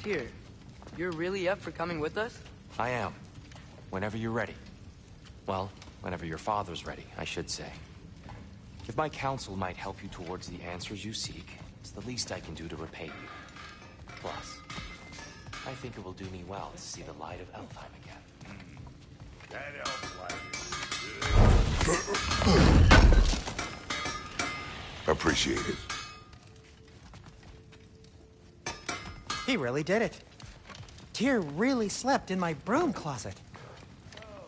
Tyr, you're really up for coming with us? I am. Whenever you're ready. Well, whenever your father's ready, I should say. If my counsel might help you towards the answers you seek, it's the least I can do to repay you. Plus, I think it will do me well to see the light of Elfheim again. That elf light is Appreciate it. He really did it. Tyr really slept in my broom closet.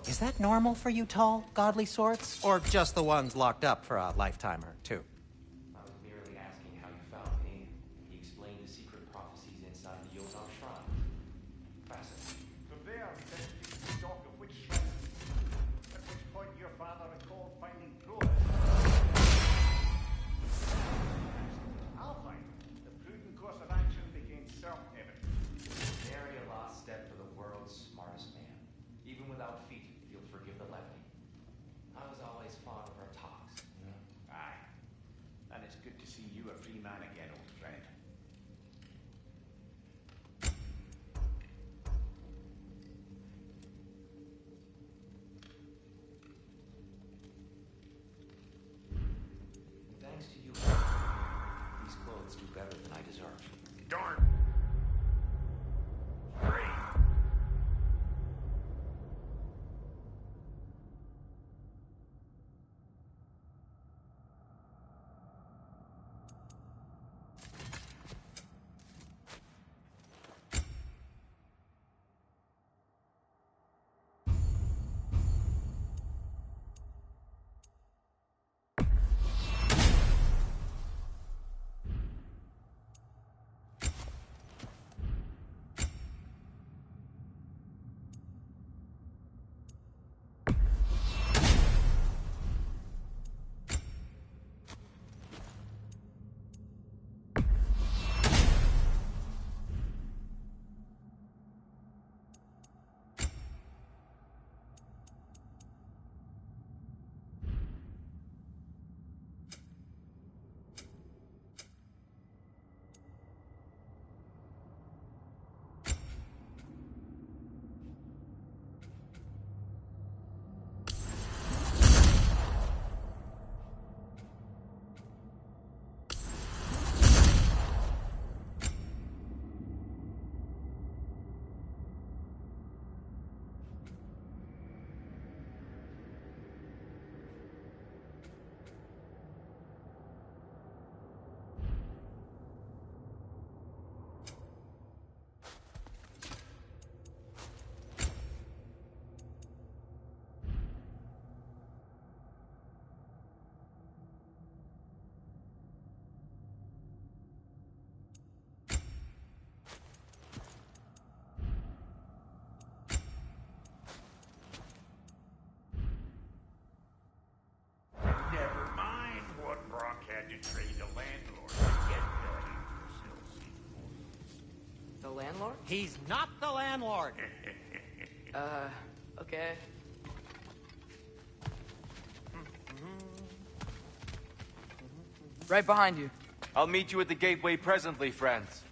Is that normal for you tall, godly sorts? Or just the ones locked up for a lifetime or two? I was merely asking how you found me. He explained the secret prophecies inside the Yodar Shrine. Fascinating. From there, we then keep stock of which shrine. At which point your father recalled finding Troll. Alfheim, the prudent course of action became self-evident. Nary a lost step for the world's smartest man. Even without feet, you'll forgive the levity. I was always fond of our talks, you know? Aye. And it's good to see you a free man again, old friend. Thanks to you, these clothes do better than I deserve. Darn. Never mind what Brock had to trade the landlord to get The landlord? He's not the landlord. Okay. Right behind you. I'll meet you at the gateway presently, friends.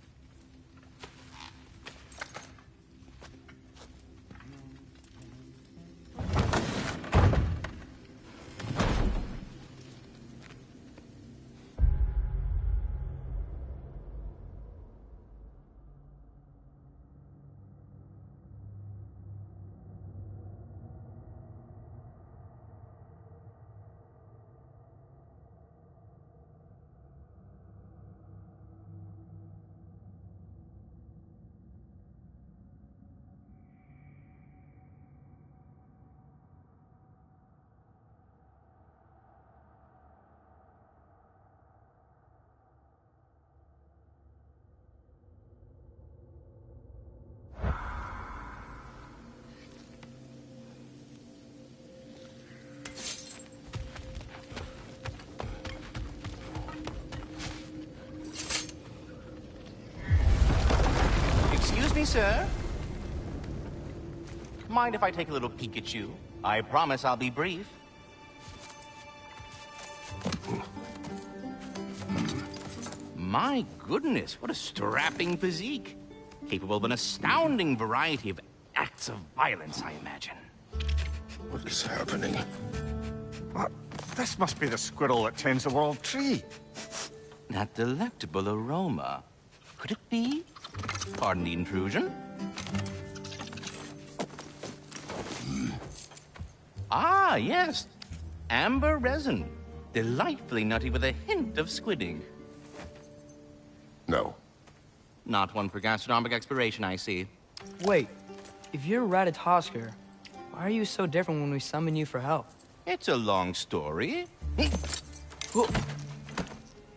Excuse me, sir. Mind if I take a little peek at you? I promise I'll be brief. My goodness, what a strapping physique. capable of an astounding variety of acts of violence, I imagine. What is happening? What? This must be the squirrel that tends the world tree. That delectable aroma. Could it be? Pardon the intrusion. Ah, yes. Amber resin. Delightfully nutty with a hint of squidding. No. Not one for gastronomic exploration, I see. Wait, if you're Ratatosker, why are you so different when we summon you for help? It's a long story.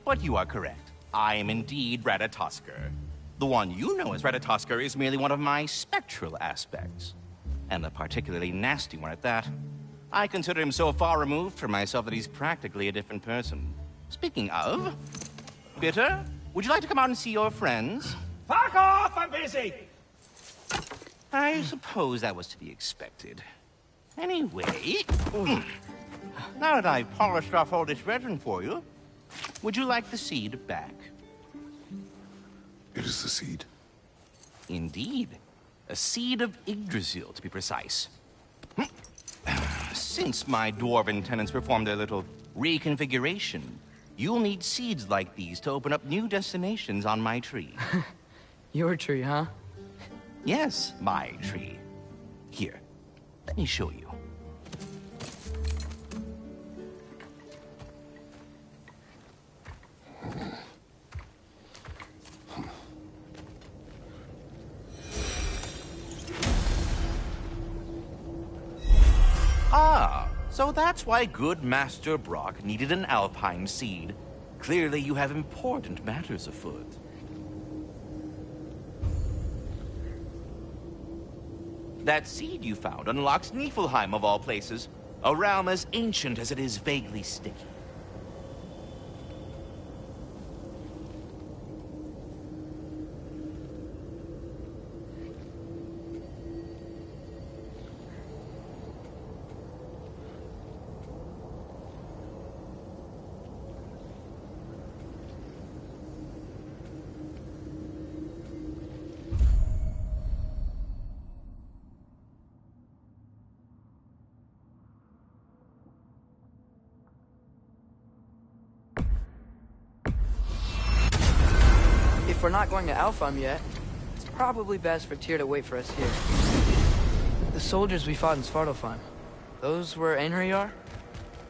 But you are correct. I am indeed Ratatosker. The one you know as Ratatosker is merely one of my spectral aspects. And a particularly nasty one at that. I consider him so far removed from myself that he's practically a different person. Speaking of... Bitter, would you like to come out and see your friends? Fuck off! I'm busy! I suppose that was to be expected. Anyway... Now that I've polished off all this resin for you, would you like the seed back? It is the seed. Indeed. A seed of Yggdrasil, to be precise. Since my dwarven tenants performed their little reconfiguration, you'll need seeds like these to open up new destinations on my tree. Your tree, huh? Yes, my tree. Here, let me show you. Ah, so that's why good Master Brock needed an Alpine seed. Clearly you have important matters afoot. That seed you found unlocks Niflheim of all places, a realm as ancient as it is vaguely sticky. If we're not going to Alfheim yet, it's probably best for Tyr to wait for us here. The soldiers we fought in Svartalfheim, those were Einherjar?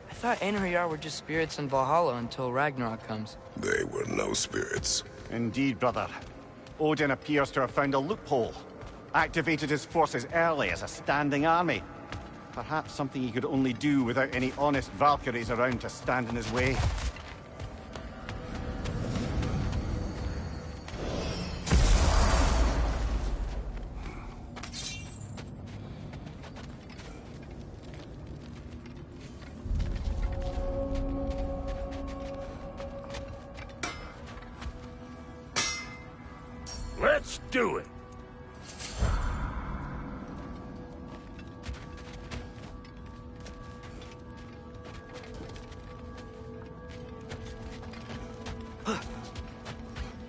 I thought Einherjar were just spirits in Valhalla until Ragnarok comes. They were no spirits. Indeed, brother. Odin appears to have found a loophole. Activated his forces early as a standing army. Perhaps something he could only do without any honest Valkyries around to stand in his way. Let's do it!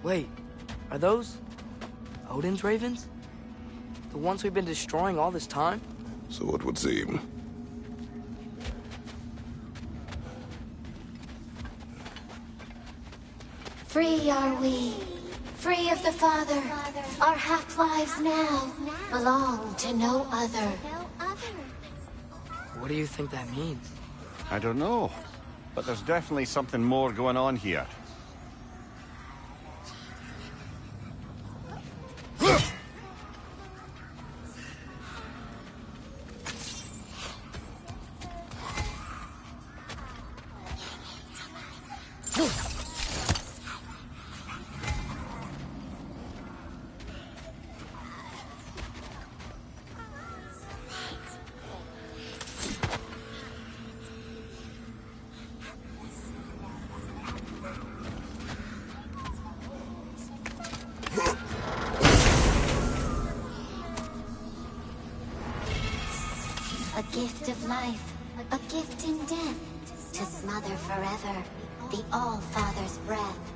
Wait, are those Odin's ravens? The ones we've been destroying all this time? So it would seem. Free are we, free of the Father. Our half-lives now belong to no other. What do you think that means? I don't know, but there's definitely something more going on here. A gift of life, a gift in death, to smother forever the All-Father's breath.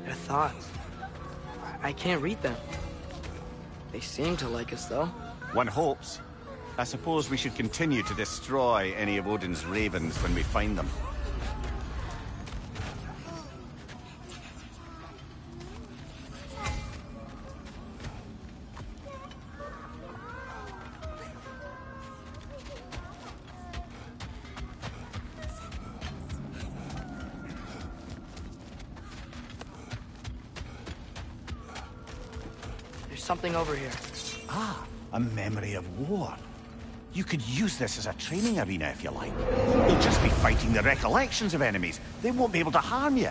Their thoughts. I can't read them. They seem to like us, though. One hopes. I suppose we should continue to destroy any of Odin's ravens when we find them. There's something over here. Ah, a memory of war. You could use this as a training arena if you like. You'll just be fighting the recollections of enemies. They won't be able to harm you.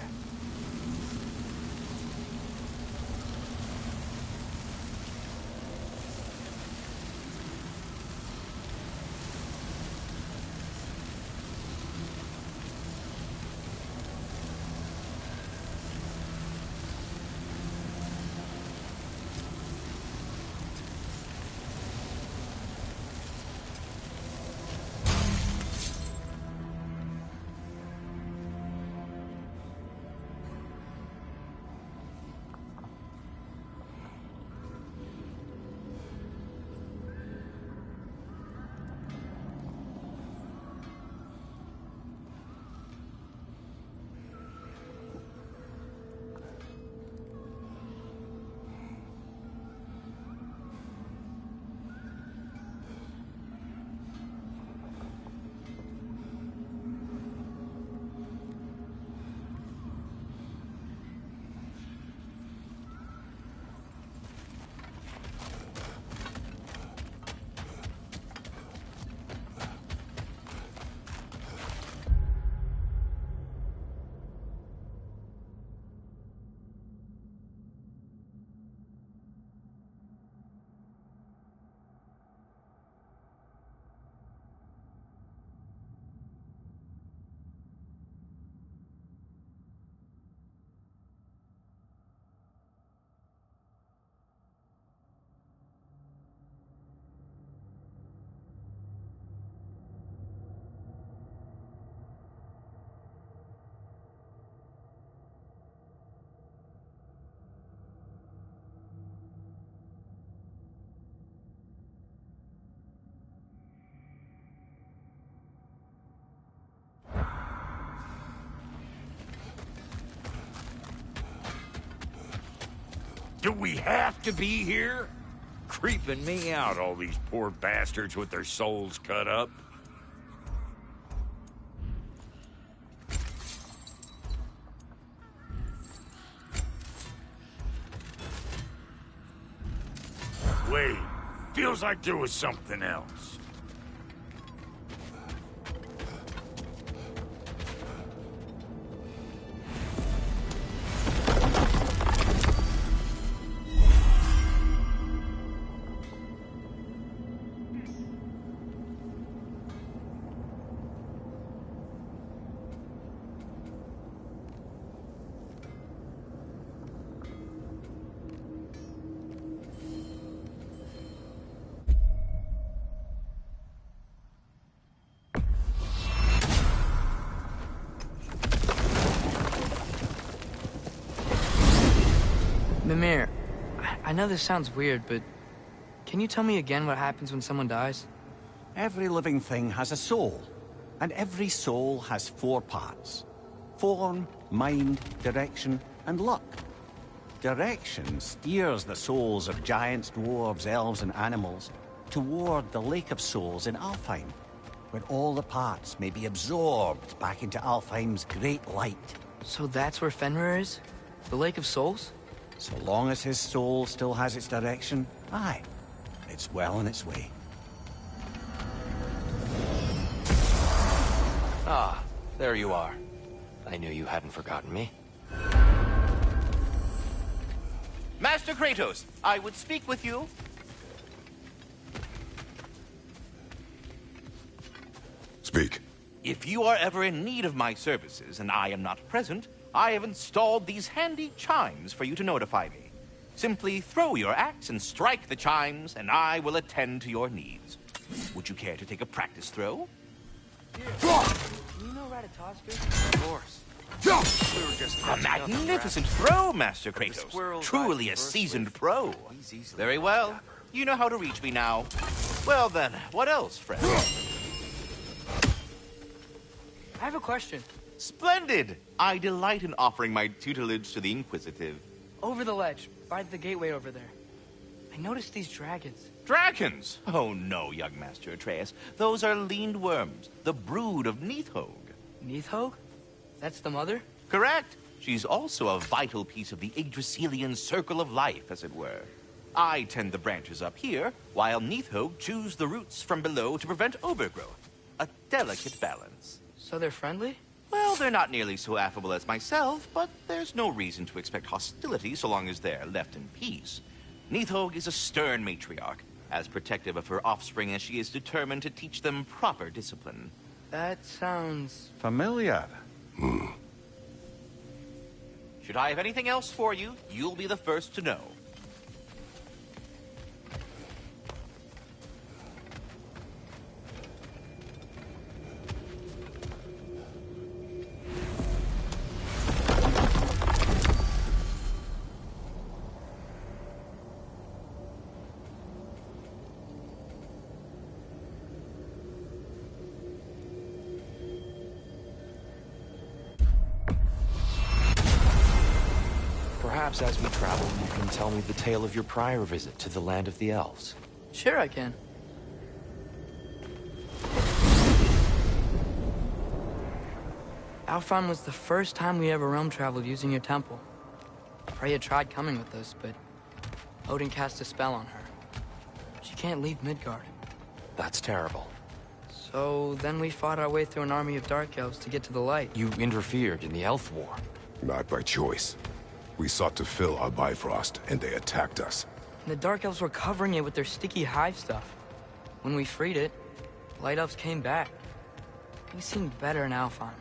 Do we have to be here? Creeping me out, all these poor bastards with their souls cut up. Wait, feels like there was something else. Mimir, I know this sounds weird, but can you tell me again what happens when someone dies? Every living thing has a soul, and every soul has 4 parts. Form, mind, direction, and luck. Direction steers the souls of giants, dwarves, elves, and animals toward the Lake of Souls in Alfheim, where all the parts may be absorbed back into Alfheim's great light. So that's where Fenrir is? The Lake of Souls? So long as his soul still has its direction, aye, it's well on its way. Ah, there you are. I knew you hadn't forgotten me. Master Kratos, I would speak with you. Speak. If you are ever in need of my services and I am not present, I have installed these handy chimes for you to notify me. Simply throw your axe and strike the chimes, and I will attend to your needs. Would you care to take a practice throw? You know Ragnarok? Of course. A magnificent throw, Master Kratos. Truly a seasoned pro. Very well. You know how to reach me now. Well then, what else, friend? I have a question. Splendid! I delight in offering my tutelage to the inquisitive. Over the ledge, by the gateway over there. I noticed these dragons. Dragons? Oh no, young Master Atreus. Those are leaned worms, the brood of Nidhogg. Nidhogg? That's the mother? Correct. She's also a vital piece of the Yggdrasilian circle of life, as it were. I tend the branches up here, while Nidhogg chews the roots from below to prevent overgrowth. A delicate balance. So they're friendly? Well, they're not nearly so affable as myself, but there's no reason to expect hostility so long as they're left in peace. Nidhogg is a stern matriarch, as protective of her offspring as she is determined to teach them proper discipline. That sounds... Familiar. Should I have anything else for you, you'll be the first to know. Perhaps as we travel, you can tell me the tale of your prior visit to the land of the elves. Sure I can. Alfheim was the first time we ever realm traveled using your temple. Freya tried coming with us, but Odin cast a spell on her. She can't leave Midgard. That's terrible. So then we fought our way through an army of dark elves to get to the light. You interfered in the Elf War. Not by choice. We sought to fill our Bifrost, and they attacked us. And the dark elves were covering it with their sticky hive stuff. When we freed it, light elves came back. Things seemed better in Alfheim.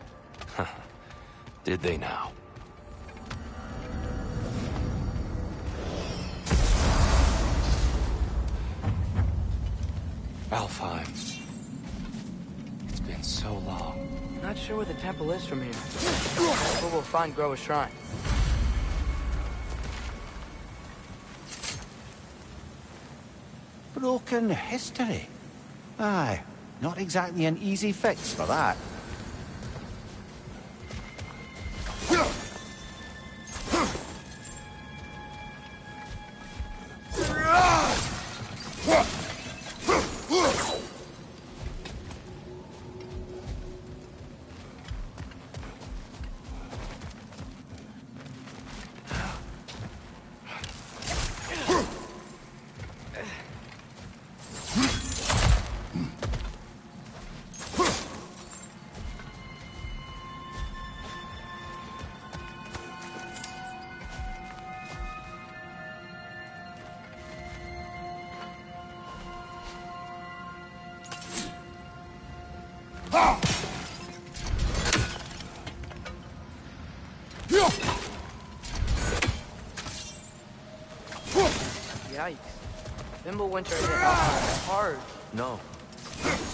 Did they now? Alfheim. It's been so long. Not sure where the temple is from here. But we'll find Groa's shrine. Broken history. Aye, not exactly an easy fix for that. Yikes. Fimbulwinter hit Alfheim hard. No.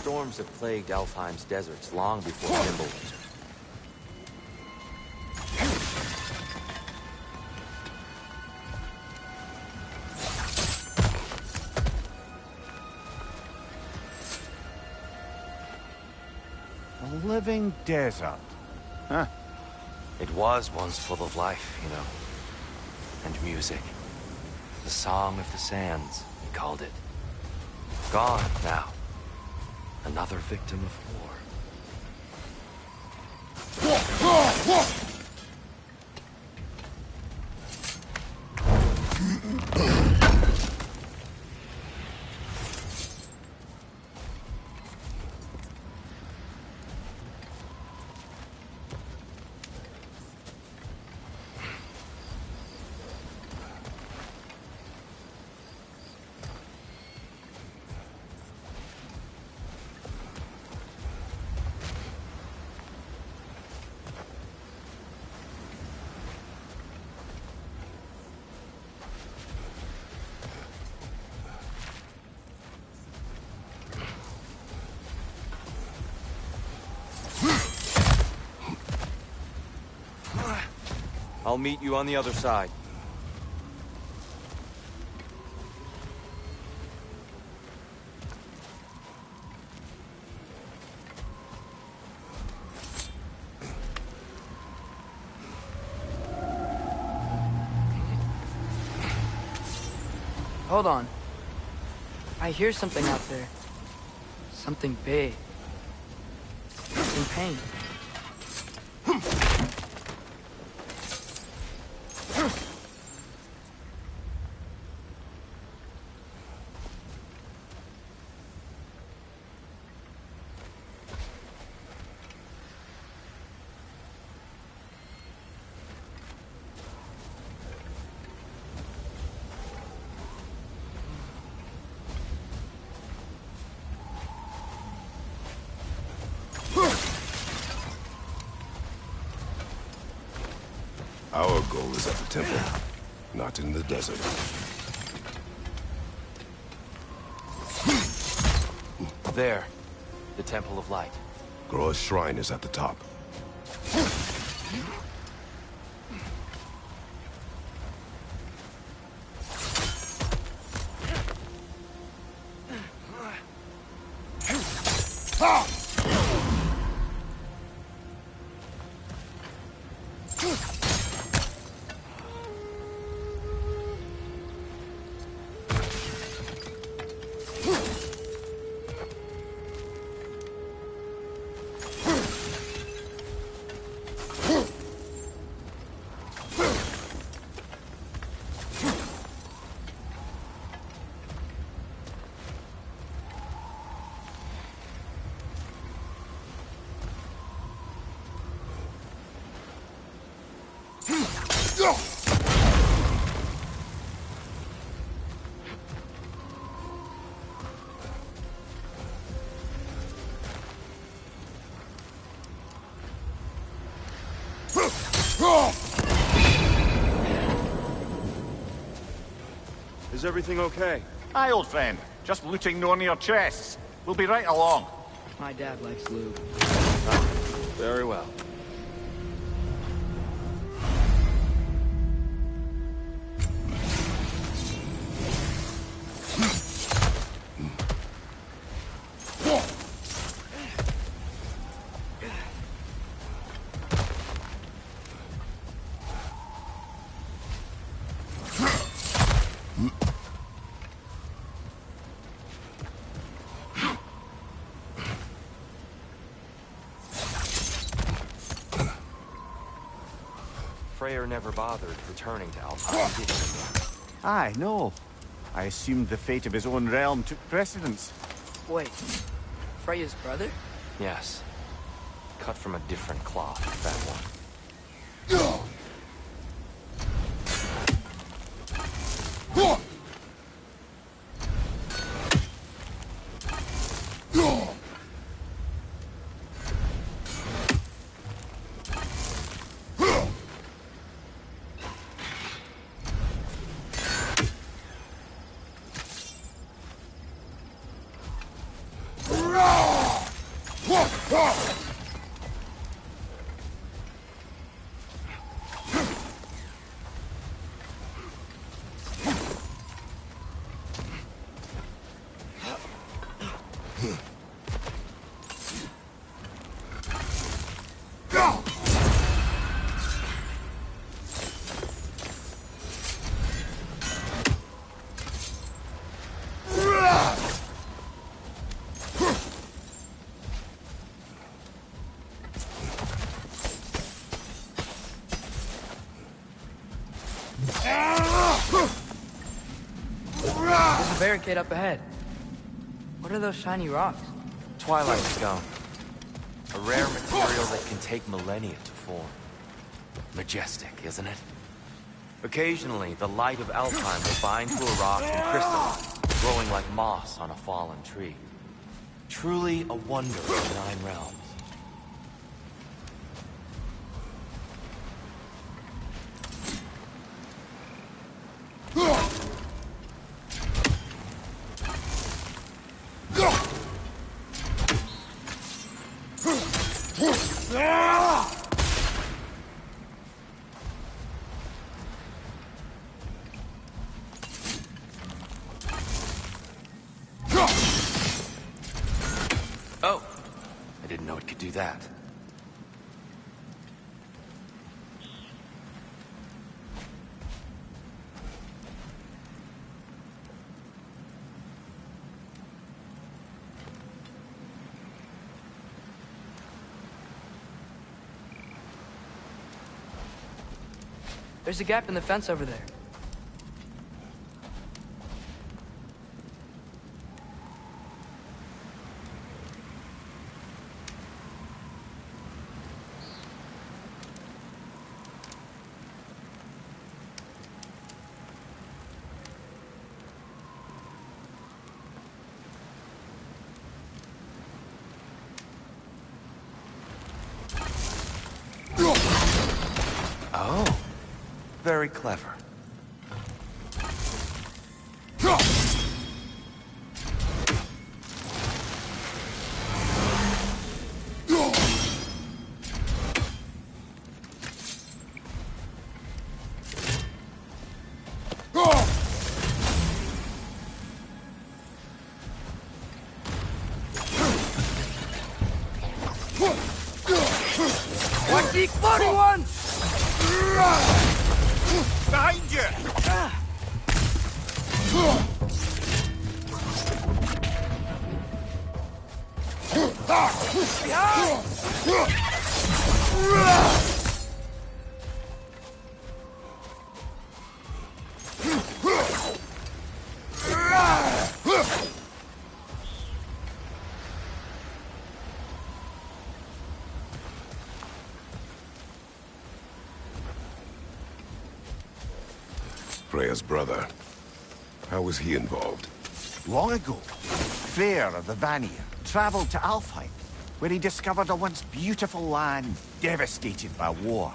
Storms have plagued Alfheim's deserts long before Fimbulwinter. A living desert. Huh. It was once full of life, you know. And music. The Song of the Sands, we called it. Gone now. Another victim of war. I'll meet you on the other side. Hold on. I hear something out there. Something big. In pain. Our goal is at the temple, not in the desert. There. The Temple of Light. Groa's shrine is at the top. Is everything okay? Aye, old friend. Just looting no near chests. We'll be right along. My dad likes lube. Very well. Freyr never bothered returning to Alfheim, did he? Aye, no. I assumed the fate of his own realm took precedence. Wait. Freya's brother? Yes. Cut from a different cloth, that one. There's a barricade up ahead. What are those shiny rocks? Twilight Stone. A rare material that can take millennia to form. Majestic, isn't it? Occasionally, the light of Alfheim will bind to a rock and crystallize, growing like moss on a fallen tree. Truly a wonder of the Nine Realms. didn't know it could do that. There's a gap in the fence over there. Oh, very clever. Watch the exploding ones! Behind you! Freya's brother. How was he involved? Long ago, Freyr of the Vanir traveled to Alfheim, where he discovered a once beautiful land devastated by war.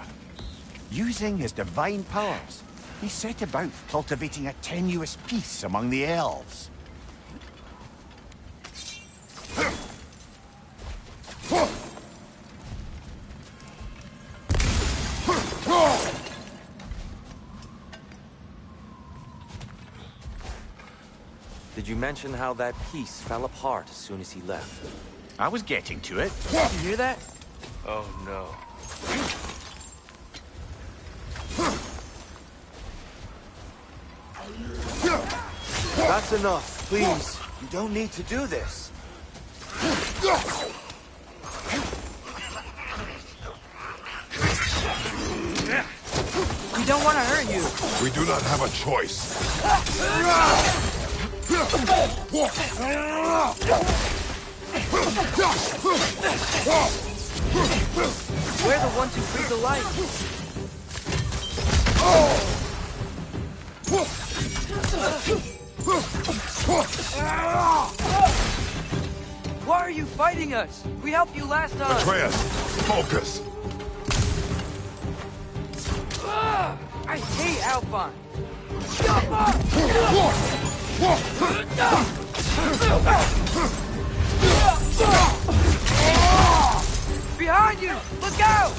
Using his divine powers, he set about cultivating a tenuous peace among the elves. Did you mention how that piece fell apart as soon as he left? I was getting to it. Did you hear that? Oh, no. That's enough, please. You don't need to do this. We don't want to hurt you. We do not have a choice. We're the ones who freed the light. Why are you fighting us? We helped you last time. Atreus, focus. I hate Alphon. Behind you! Look out!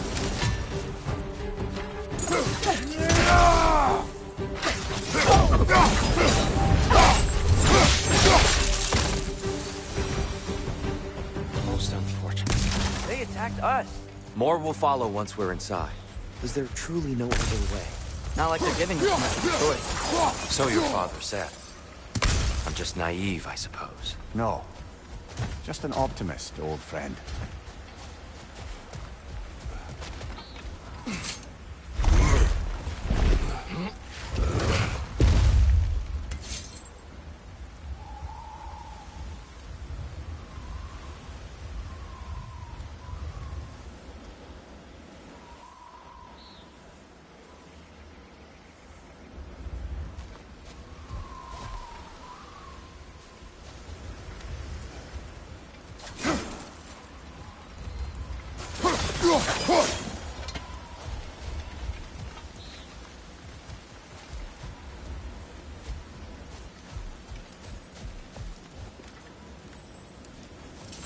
Most unfortunate. They attacked us. More will follow once we're inside. Is there truly no other way? Not like they're giving us much of a choice. So your father said. I'm just naive, I suppose. No. Just an optimist, old friend.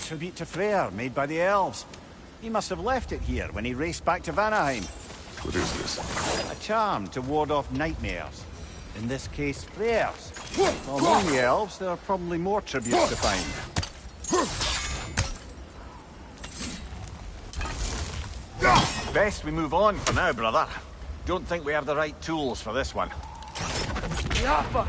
Tribute to Freyr, made by the elves. He must have left it here when he raced back to Vanaheim. What is this? A charm to ward off nightmares. In this case, Freyr's. Among the elves, there are probably more tributes to find. Best we move on for now, brother. Don't think we have the right tools for this one. Yappa!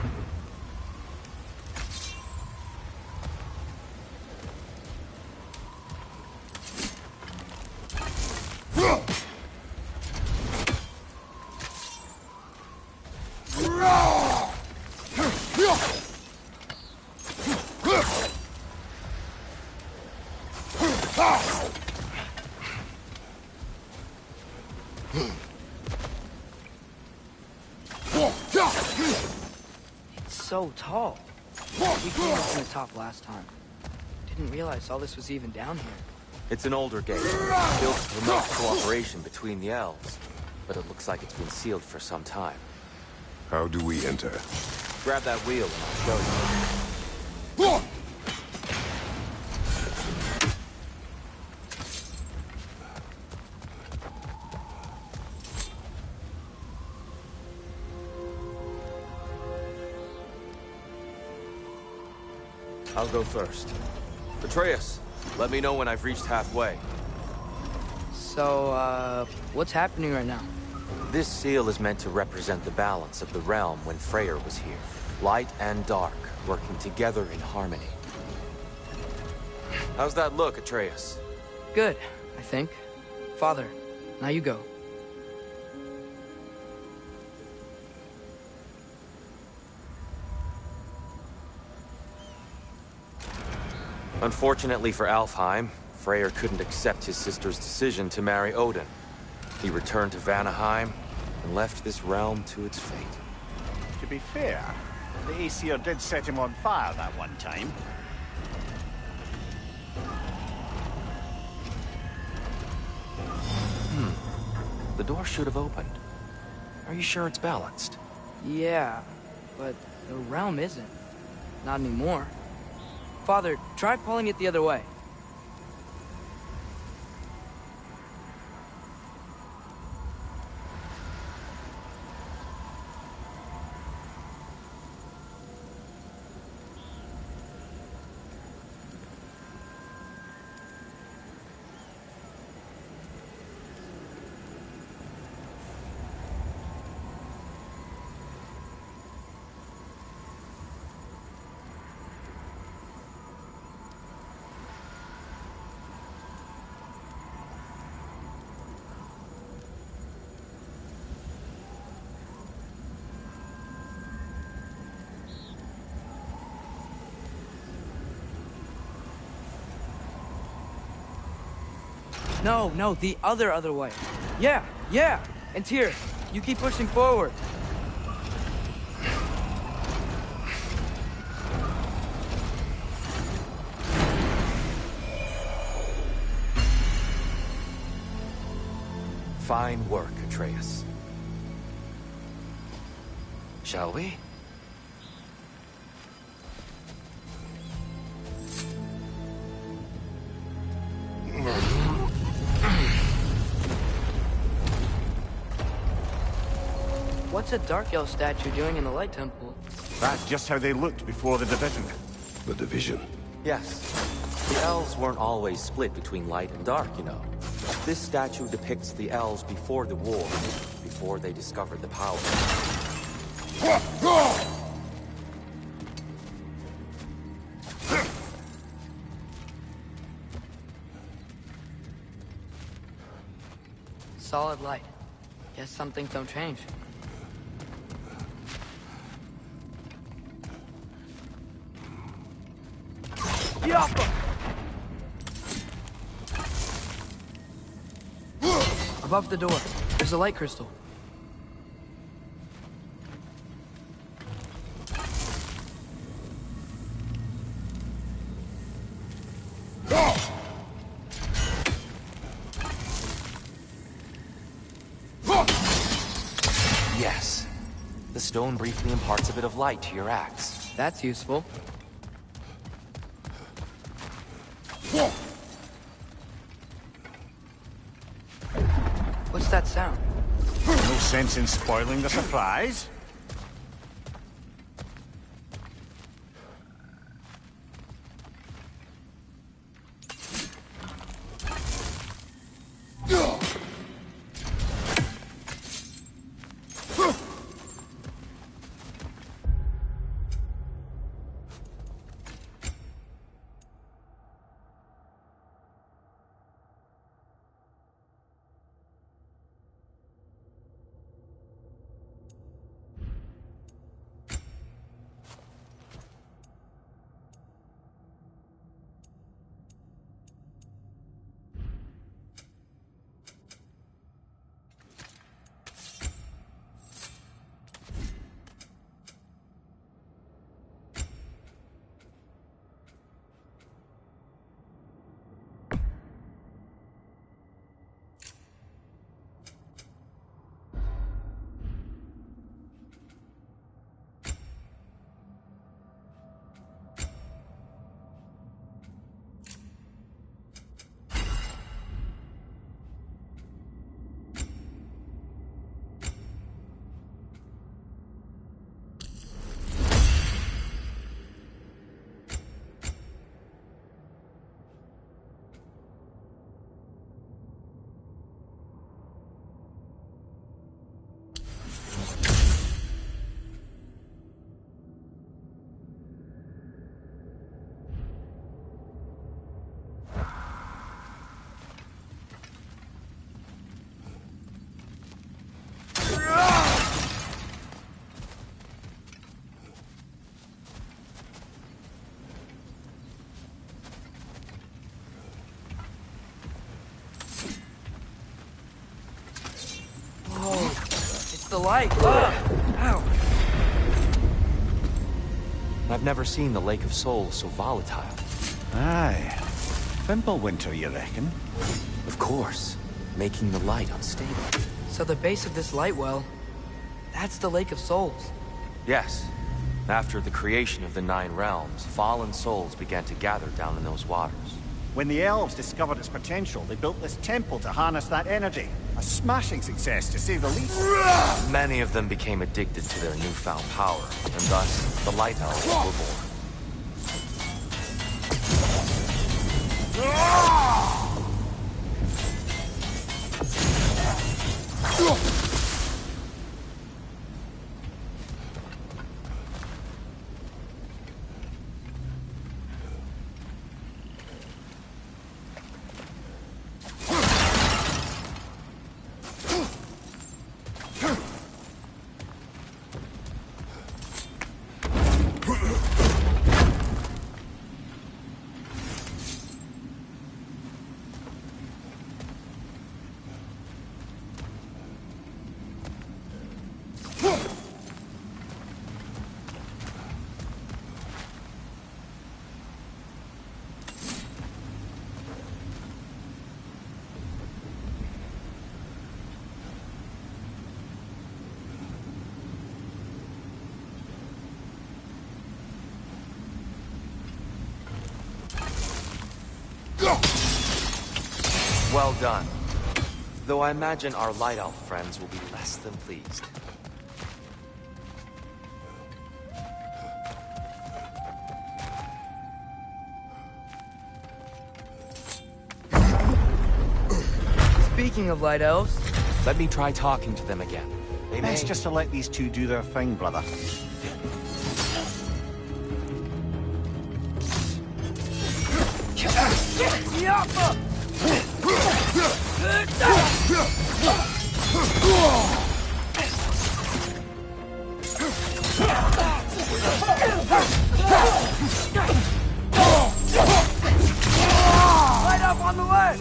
It's so tall. We came up from the top last time. Didn't realize all this was even down here. It's an older gate, built to promote cooperation between the elves. But it looks like it's been sealed for some time. How do we enter? Grab that wheel and I'll show you. I'll go first. Atreus, let me know when I've reached halfway. So, what's happening right now? This seal is meant to represent the balance of the realm when Freyr was here. Light and dark, working together in harmony. How's that look, Atreus? Good, I think. Father, now you go. Unfortunately for Alfheim, Freyr couldn't accept his sister's decision to marry Odin. He returned to Vanaheim and left this realm to its fate. To be fair, the Aesir did set him on fire that one time. The door should have opened. Are you sure it's balanced? Yeah, but the realm isn't. Not anymore. Father, try pulling it the other way. No, the other way. Yeah. And Tyr, you keep pushing forward. Fine work, Atreus. Shall we? What's a Dark Elf statue doing in the Light Temple? That's just how they looked before the division. The division. Yes. The elves weren't always split between light and dark, you know. This statue depicts the elves before the war, before they discovered the power. Solid light. Guess some things don't change. Yappa! Above the door, there's a light crystal. Yes. The stone briefly imparts a bit of light to your axe. That's useful. What's that sound? No sense in spoiling the surprise. light. Ow. I've never seen the Lake of Souls so volatile. Aye. Winter, you reckon? Of course. Making the light unstable. So the base of this light well, that's the Lake of Souls. Yes. After the creation of the Nine Realms, fallen souls began to gather down in those waters. When the elves discovered its potential, they built this temple to harness that energy. A smashing success, to say the least. Many of them became addicted to their newfound power, and thus, the Light Elves were born. Well done. Though I imagine our Light Elf friends will be less than pleased. Speaking of light elves, Let me try talking to them again. They may... Best just to let these two do their thing, brother. Light up on the way!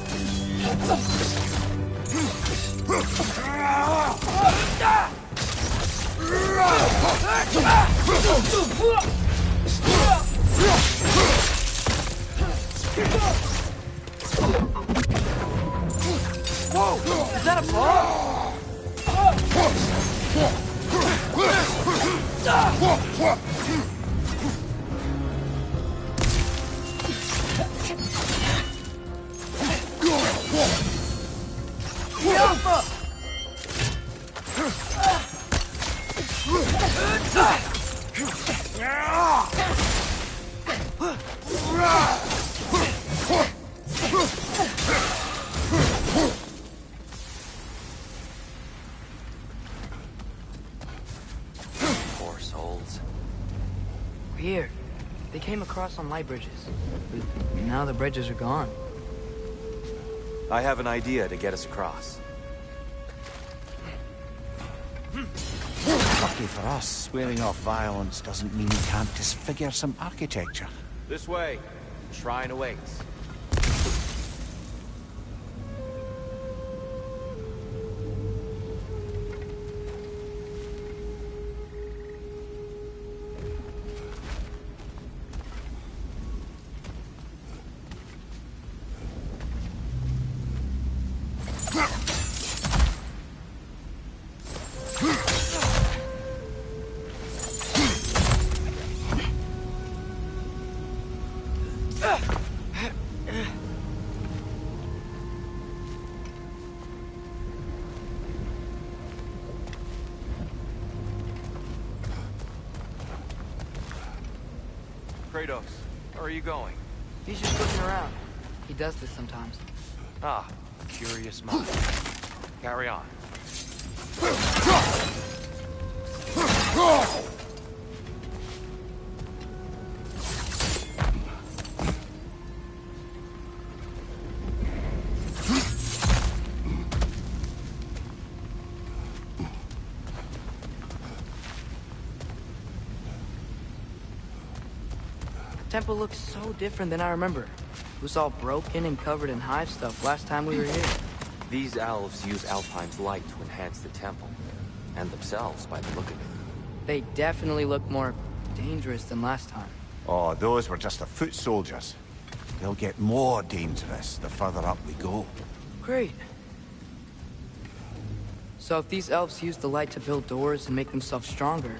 Whoa! Is that a ball? Poor souls. Weird. They came across on light bridges. But now the bridges are gone. I have an idea to get us across. Lucky for us, swearing off violence doesn't mean we can't disfigure some architecture. This way. The shrine awaits. Kratos, where are you going? He's just looking around. He does this sometimes. Ah, curious mind. Carry on. The temple looks so different than I remember. It was all broken and covered in hive stuff last time we were here. These elves use Alpine's light to enhance the temple. And themselves, by the look of it. They definitely look more dangerous than last time. Oh, those were just the foot soldiers. They'll get more dangerous the further up we go. Great. So if these elves use the light to build doors and make themselves stronger,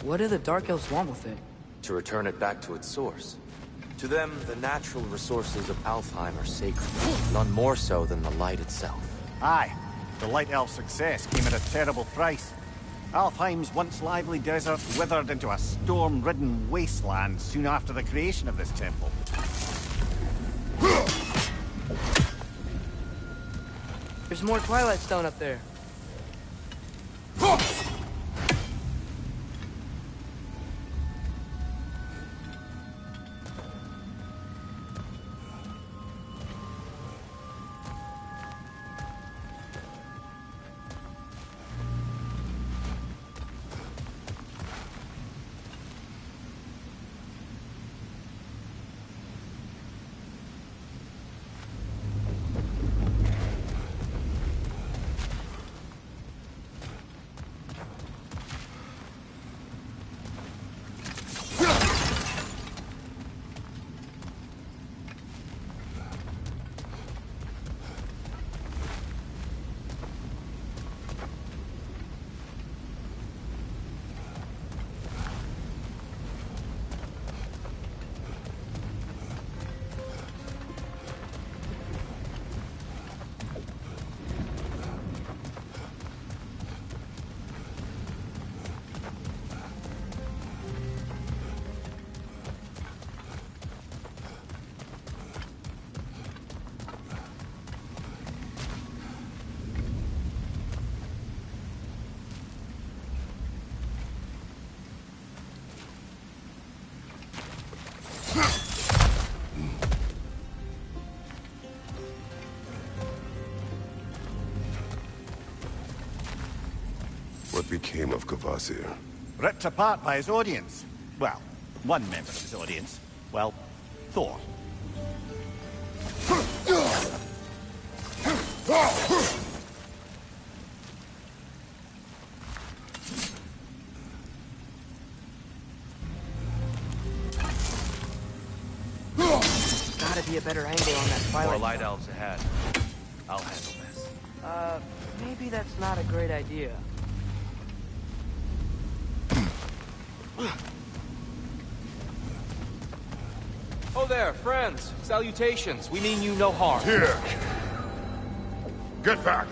what do the Dark Elves want with it? To return it back to its source. To them, the natural resources of Alfheim are sacred, none more so than the light itself. Aye, the Light Elf's success came at a terrible price. Alfheim's once lively desert withered into a storm-ridden wasteland soon after the creation of this temple. There's more Twilight Stone up there. What became of Kvasir? Ripped apart by his audience. Well, one member of his audience. Well, Thor. Gotta be a better angle on that More Twilight light Stone. elves ahead. I'll handle this. Maybe that's not a great idea. Oh there, friends. Salutations. We mean you no harm. Here! Get back!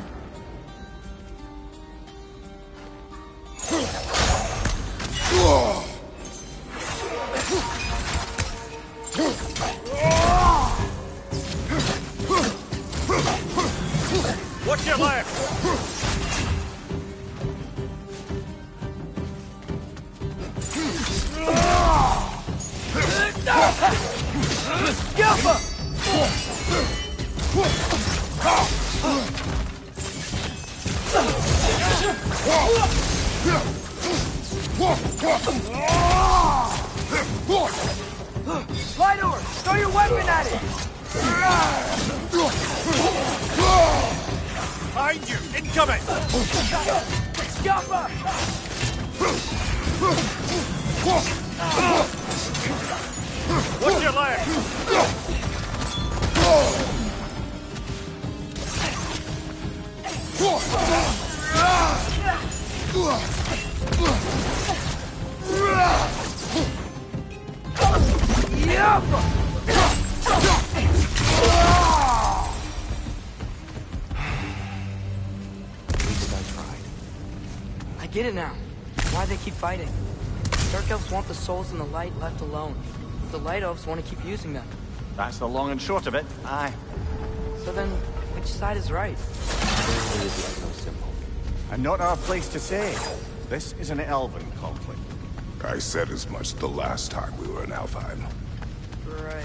Watch your left! Light Orb! Throw your weapon at it! Behind you! Incoming! Jump! Watch your left! At least I tried. I get it now. Why they keep fighting. Dark Elves want the souls in the light left alone. The Light Elves want to keep using them. That's the long and short of it. Aye. So then, which side is right? Clearly it is so simple. And not our place to say. This is an elven conflict. I said as much the last time we were in Alfheim. Right.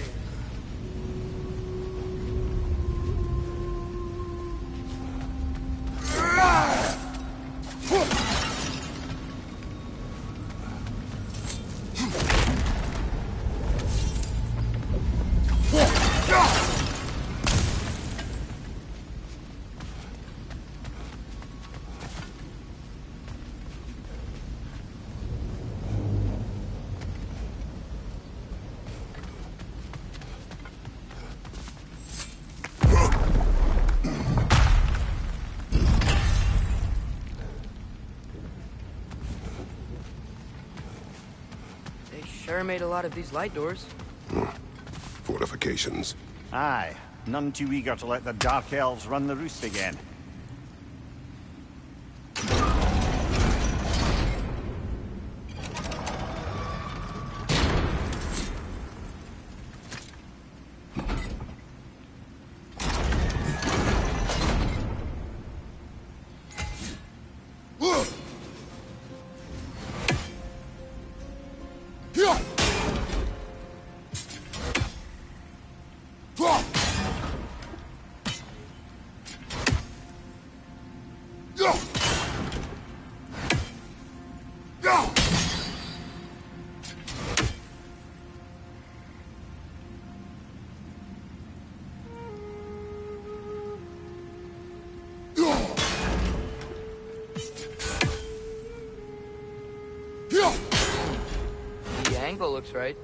made a lot of these light doors. Fortifications. Aye, none too eager to let the Dark Elves run the roost again. The angle looks right.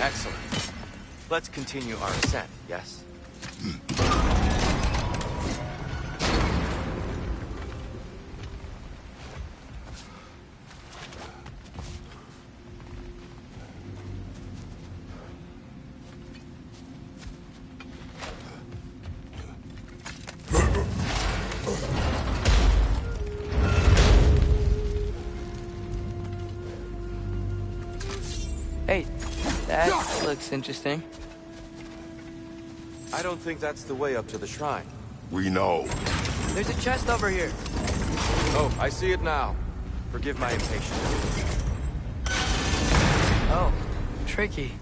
Excellent. Let's continue our ascent, yes? Hey, that looks interesting. I don't think that's the way up to the shrine. We know. There's a chest over here. Oh, I see it now. Forgive my impatience. Oh, tricky.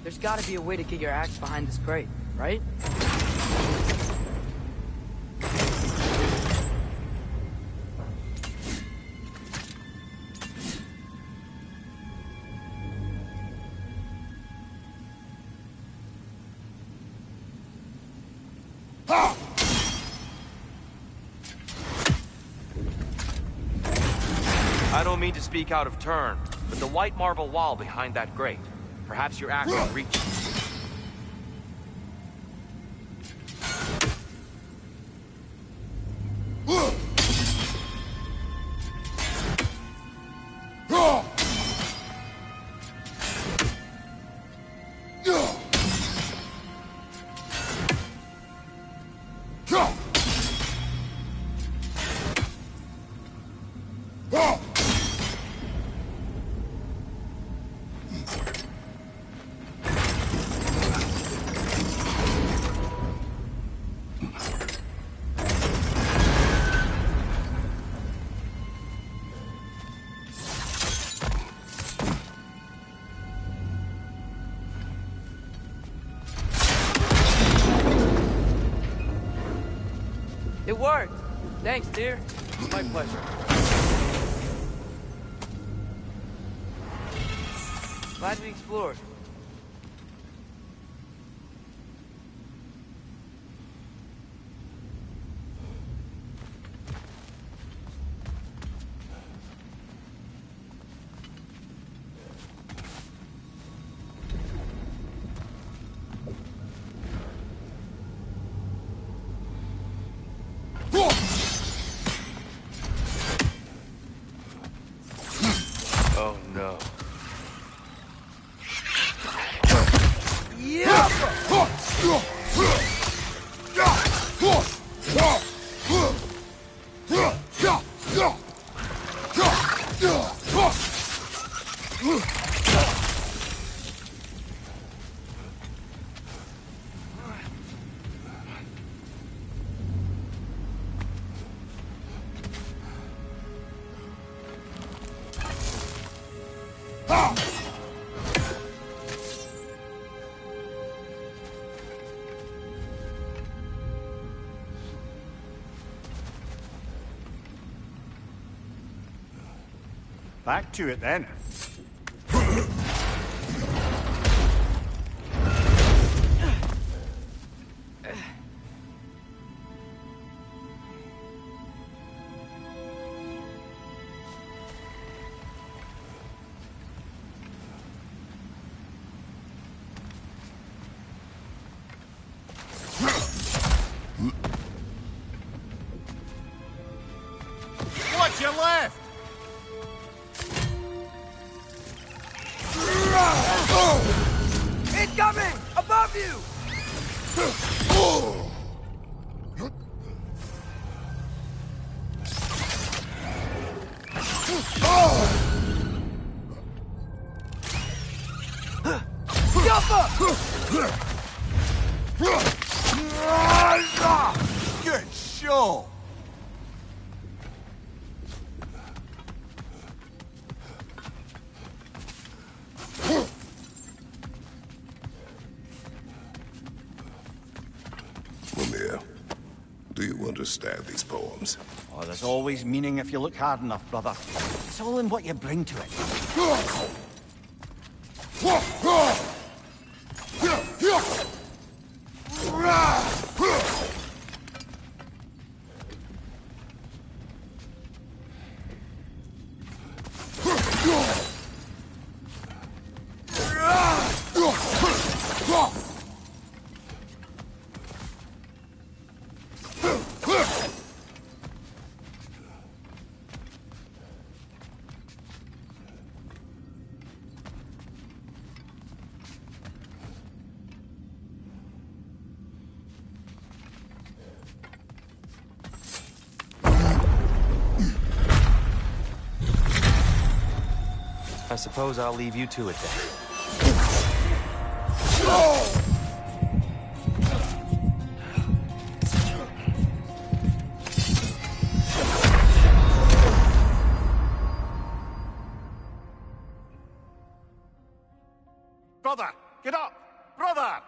There's gotta be a way to get your axe behind this crate, right? I don't mean to speak out of turn, but the white marble wall behind that grate. Perhaps your axe can reach it. It worked! Thanks, dear. My pleasure. Glad we explored. Oh no. Back to it then. What's your left? Incoming! Above you! Good show! Mimir, do you understand these poems? Oh, there's always meaning if you look hard enough, brother. It's all in what you bring to it. I suppose I'll leave you to it then. Brother, get up! Brother!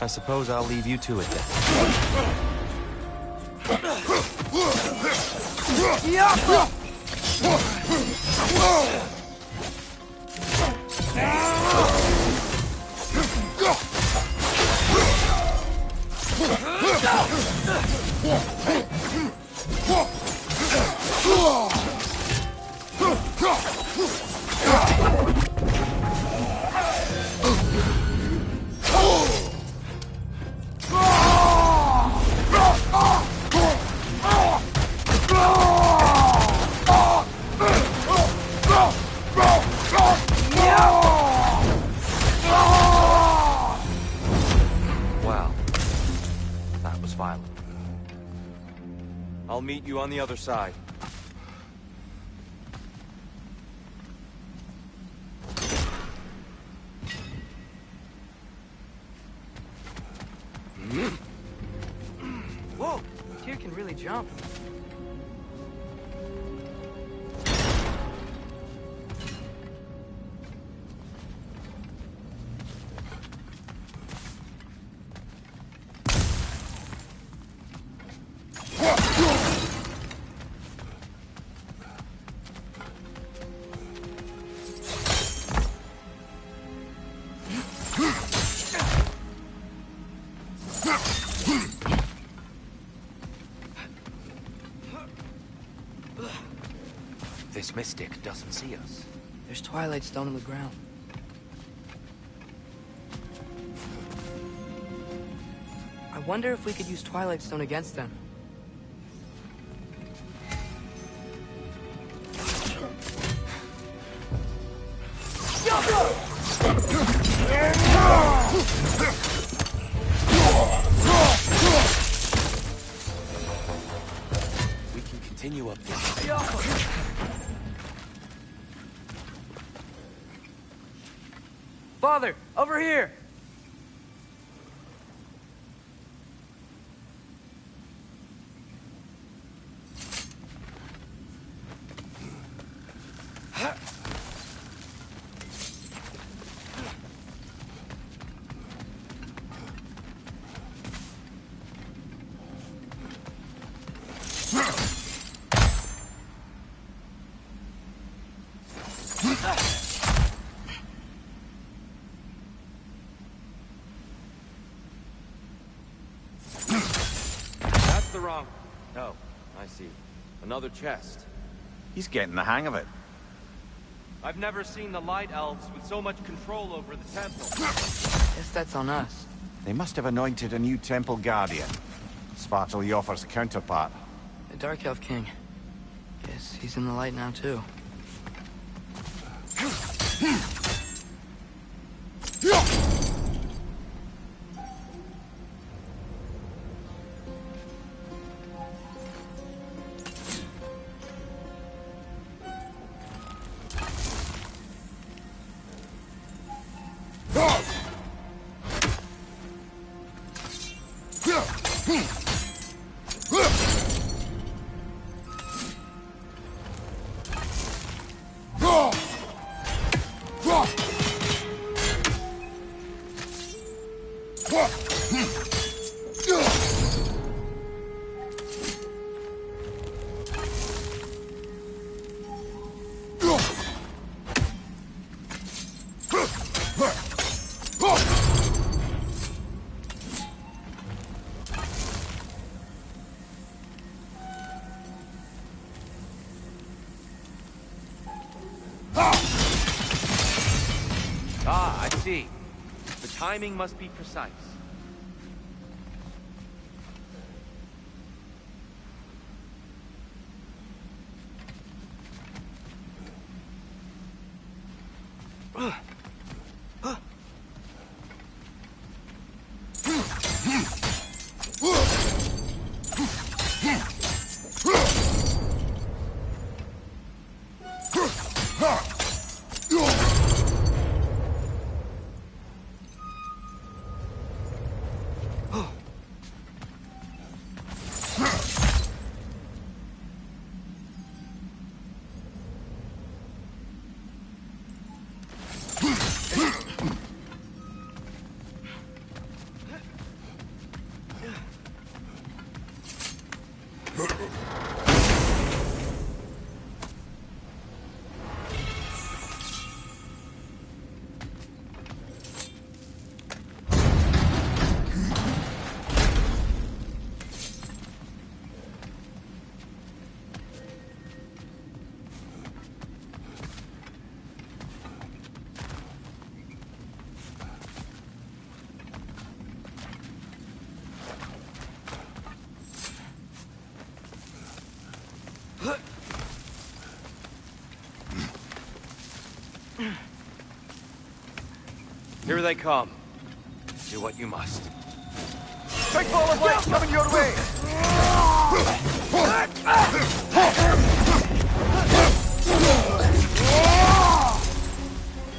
I suppose I'll leave you to it then. Wow. That was violent. I'll meet you on the other side. Whoa, Tyr can really jump. This mystic doesn't see us. There's Twilight Stone on the ground. I wonder if we could use Twilight Stone against them. We can continue up this. Father, over here! That's the wrong... Oh, I see. Another chest. He's getting the hang of it. I've never seen the Light Elves with so much control over the temple. Guess that's on us. They must have anointed a new temple guardian. Svartal Jofr's counterpart. The Dark Elf King. Guess he's in the light now, too. Ah, I see. The timing must be precise. Here they come. Do what you must. Big ball of light coming your way!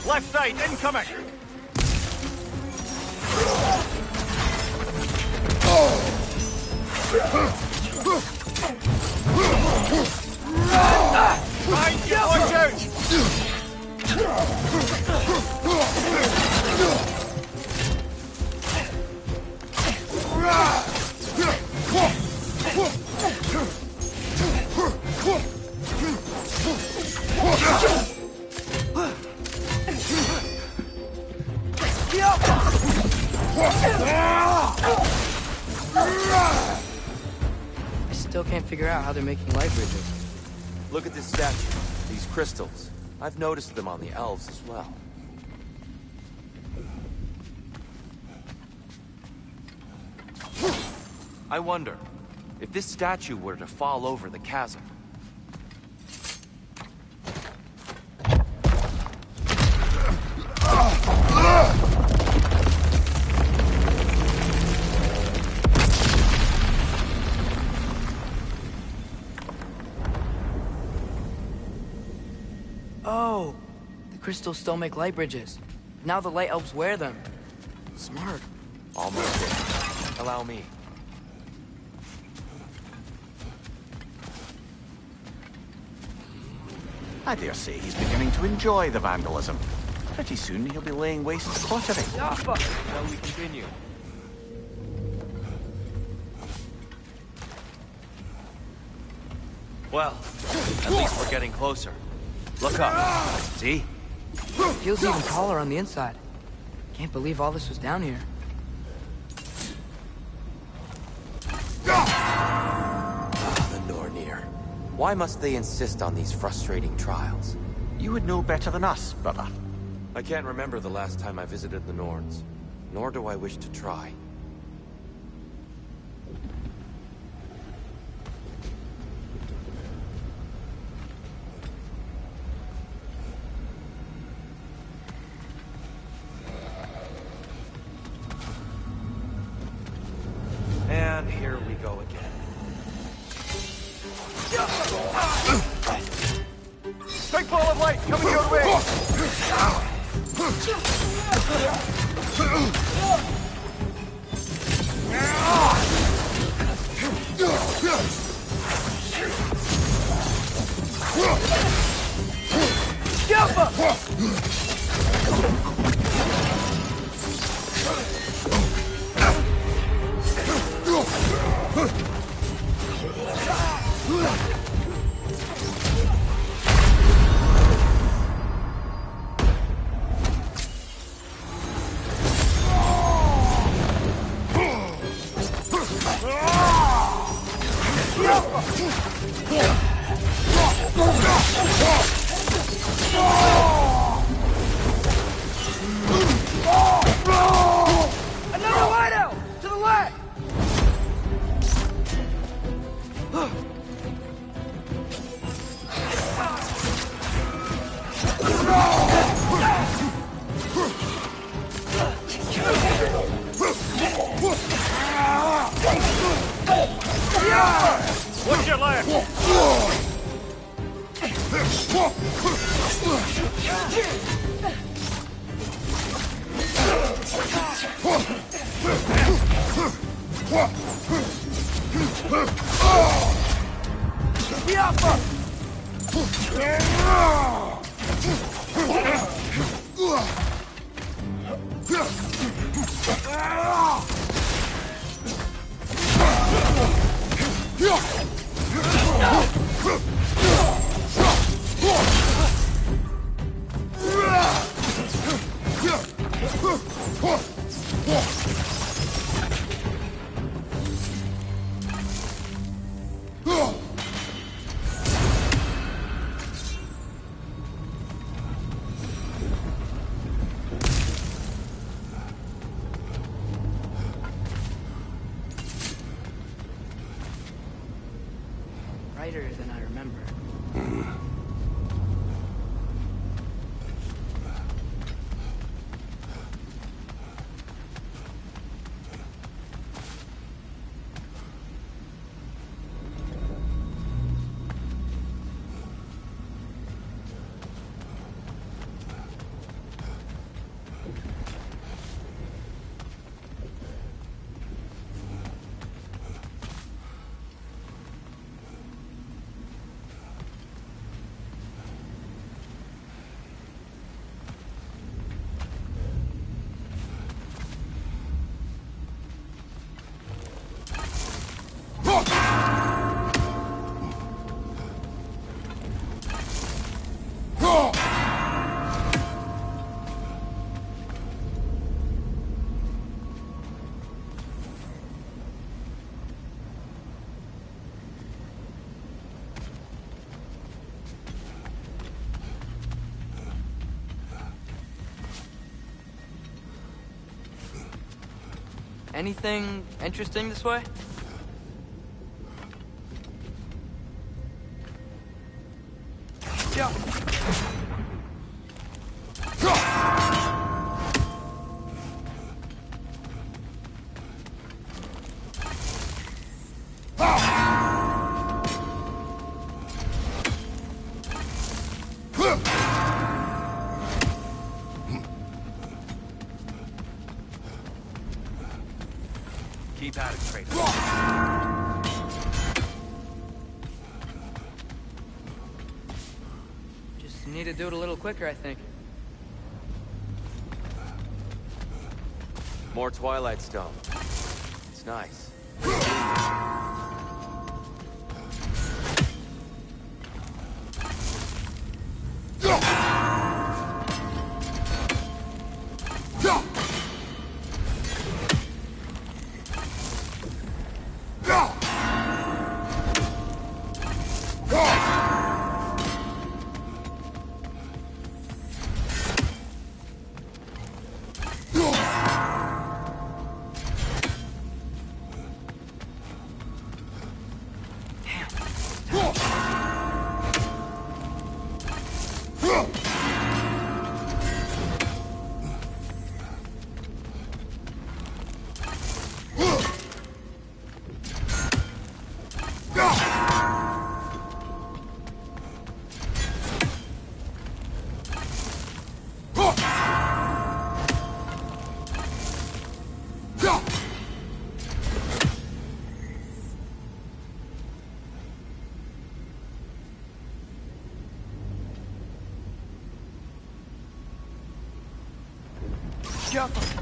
Left side, incoming! Mind you, watch out! I still can't figure out how they're making light bridges. Look at this statue. These crystals. I've noticed them on the elves as well. I wonder, if this statue were to fall over the chasm, Oh, the crystals still make light bridges. Now the light elves wear them. Smart. almost there. Allow me. I dare say he's beginning to enjoy the vandalism. Pretty soon he'll be laying waste to pottery. Shall we continue? Well, at least we're getting closer. Look up. See? Feels even taller on the inside. Can't believe all this was down here. The Nornir. Why must they insist on these frustrating trials? You would know better than us, brother. I can't remember the last time I visited the Norns, nor do I wish to try. And here we go again. Big ball of light coming your way! Another light elf! To the left! What's your left? Brighter than I remember. Anything interesting this way? Jump! Keep at it, Kratos. Just need to do it a little quicker, I think. More Twilight Stone. It's nice. Jump!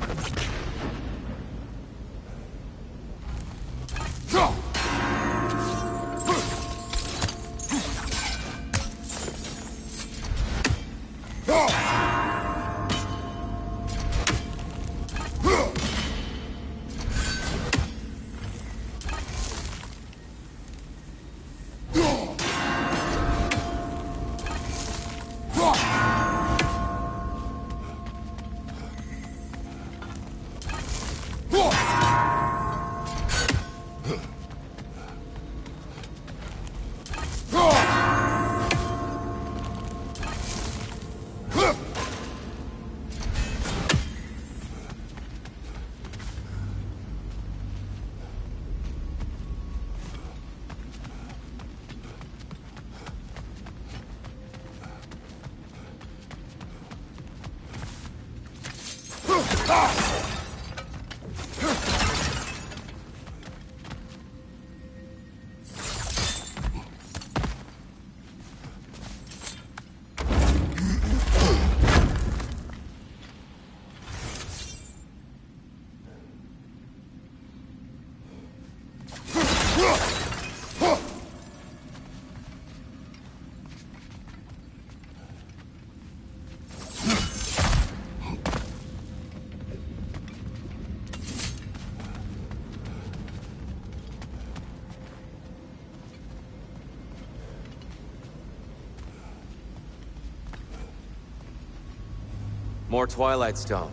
More Twilight Stone.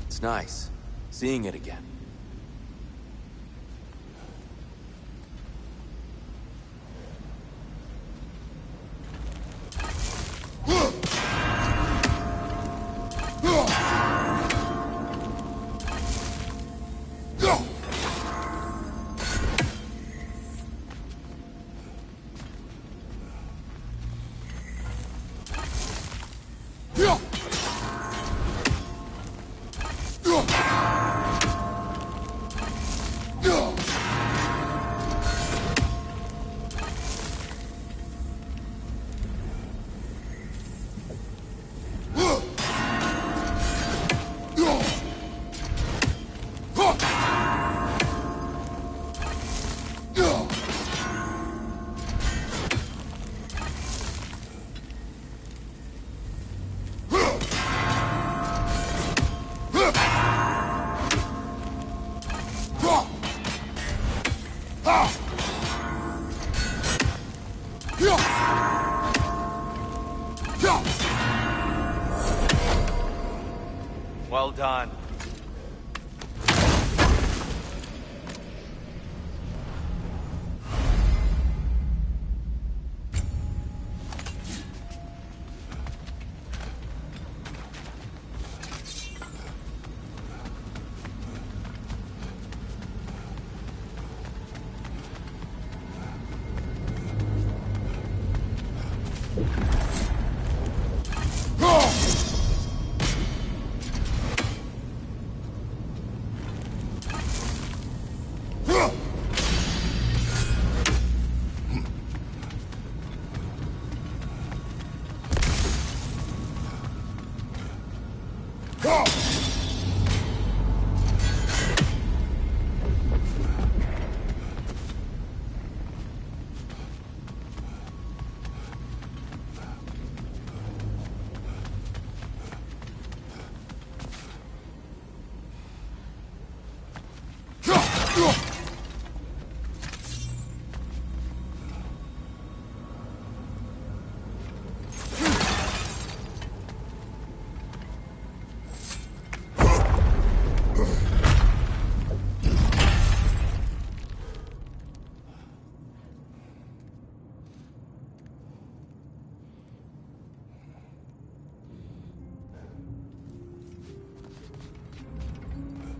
It's nice, seeing it again. Well done.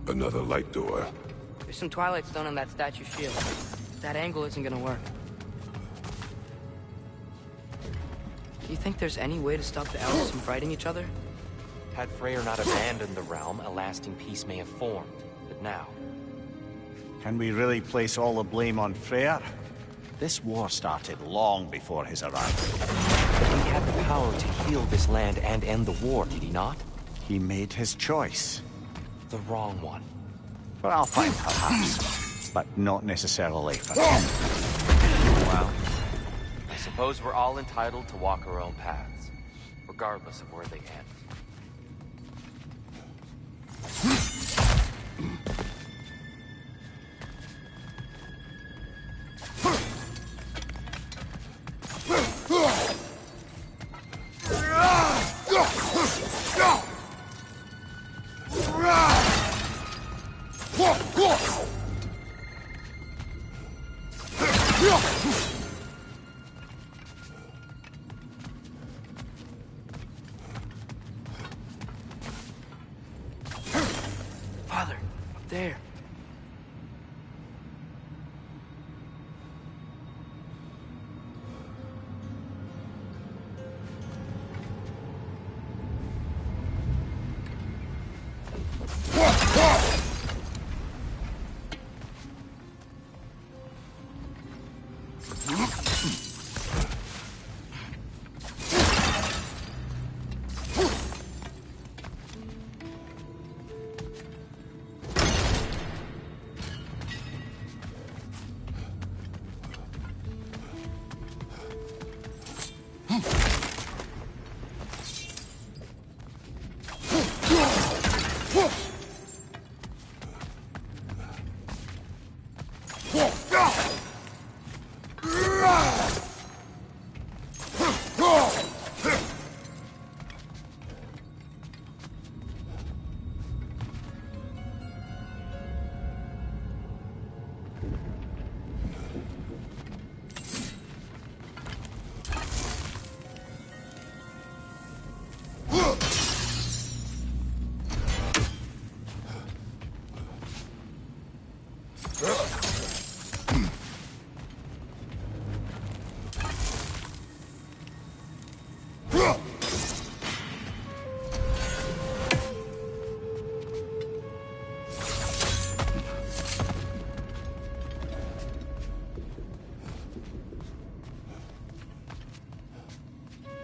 Another light door. There's some Twilight Stone on that statue's shield. That angle isn't gonna work. Do you think there's any way to stop the elves from fighting each other? Had Freyr not abandoned the realm, a lasting peace may have formed. But now... Can we really place all the blame on Freyr? This war started long before his arrival. He had the power to heal this land and end the war, did he not? He made his choice. The wrong one. For Alpine, perhaps. But not necessarily for him. Well, I suppose we're all entitled to walk our own paths, regardless of where they end. Father, up there.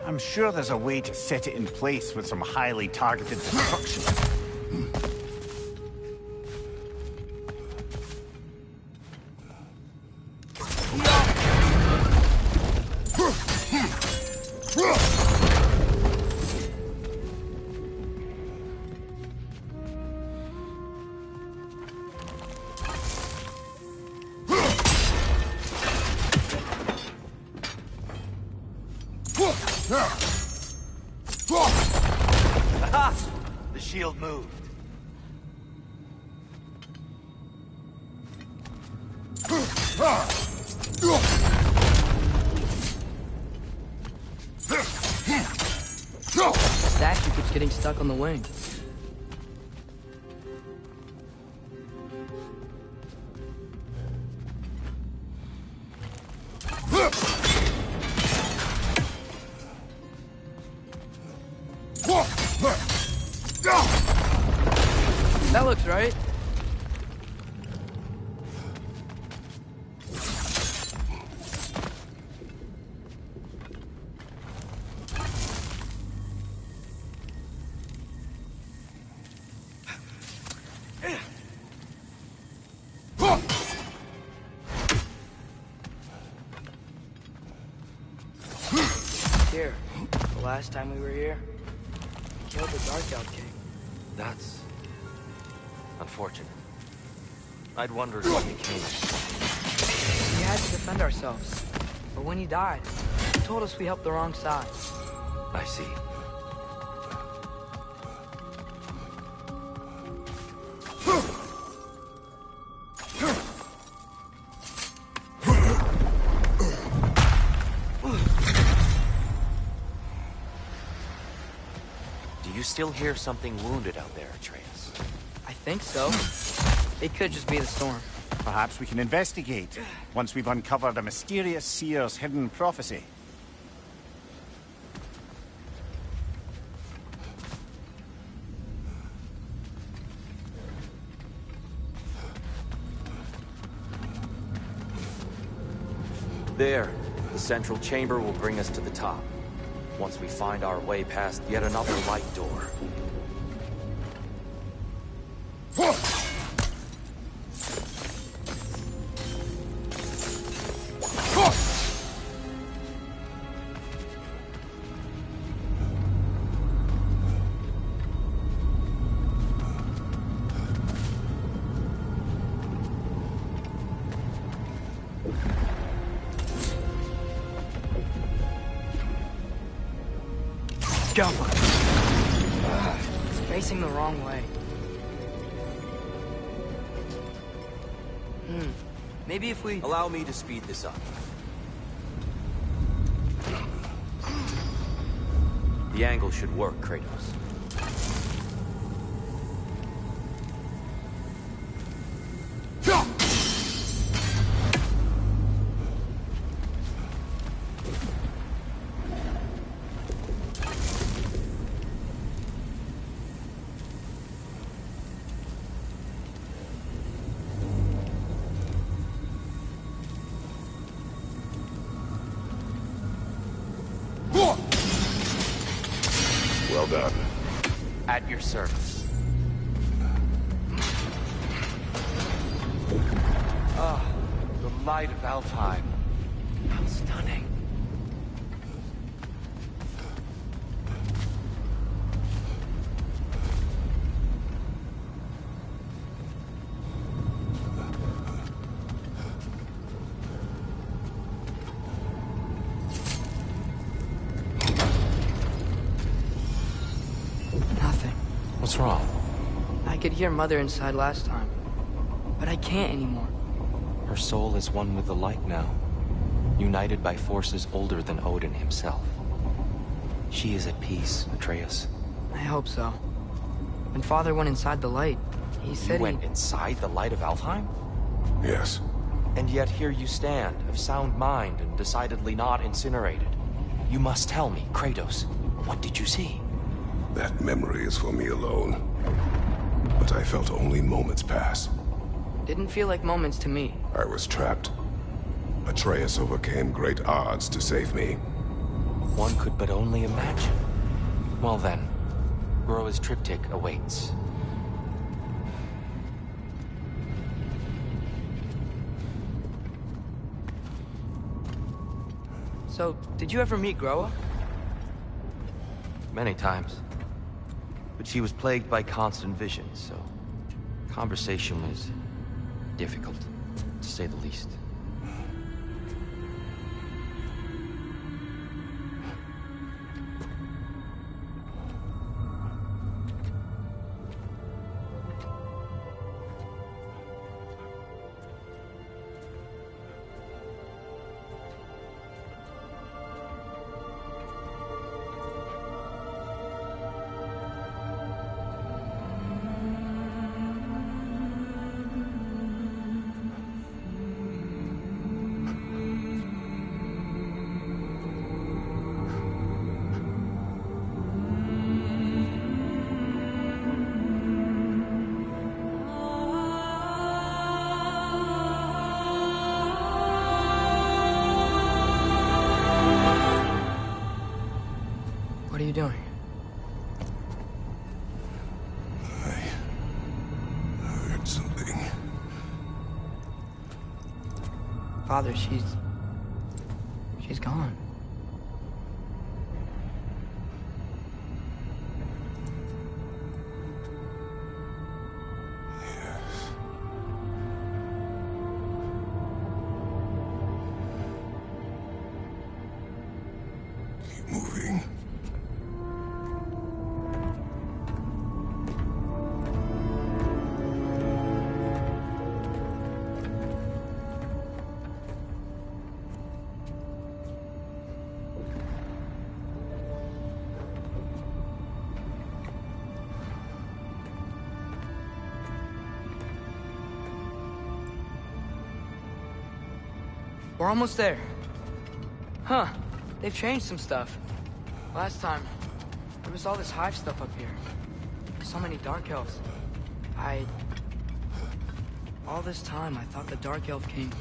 I'm sure there's a way to set it in place with some highly targeted destruction. Aha! The shield moved. The statue keeps getting stuck on the wing. looks, right? Here, the last time we were here, we killed the Dark Elf King. That's unfortunate. I'd wondered what became of him. We had to defend ourselves. But when he died, he told us we helped the wrong side. I see. Do you still hear something wounded out there, Atreus? I think so. It could just be the storm. Perhaps we can investigate, once we've uncovered a mysterious seer's hidden prophecy. There. The central chamber will bring us to the top. Once we find our way past yet another light door. Go! It's facing the wrong way. Maybe if we... Allow me to speed this up. The angle should work, Kratos. Well done. At your service. Ah, the light of Alfheim. How stunning. Nothing. What's wrong? I could hear Mother inside last time. But I can't anymore. Her soul is one with the light now, united by forces older than Odin himself. She is at peace, Atreus. I hope so. When Father went inside the light, he You said went inside the light of Alfheim? Yes. And yet here you stand, of sound mind and decidedly not incinerated. You must tell me, Kratos, what did you see? That memory is for me alone. But I felt only moments pass. Didn't feel like moments to me. I was trapped. Atreus overcame great odds to save me. One could but only imagine. Well then, Groa's triptych awaits. So, did you ever meet Groa? Many times. But she was plagued by constant visions, so conversation was difficult, to say the least. you doing? I heard something. Father, she's gone. Keep moving. We're almost there. Huh. They've changed some stuff. Last time, there was all this hive stuff up here. So many Dark Elves. All this time, I thought the Dark Elf King...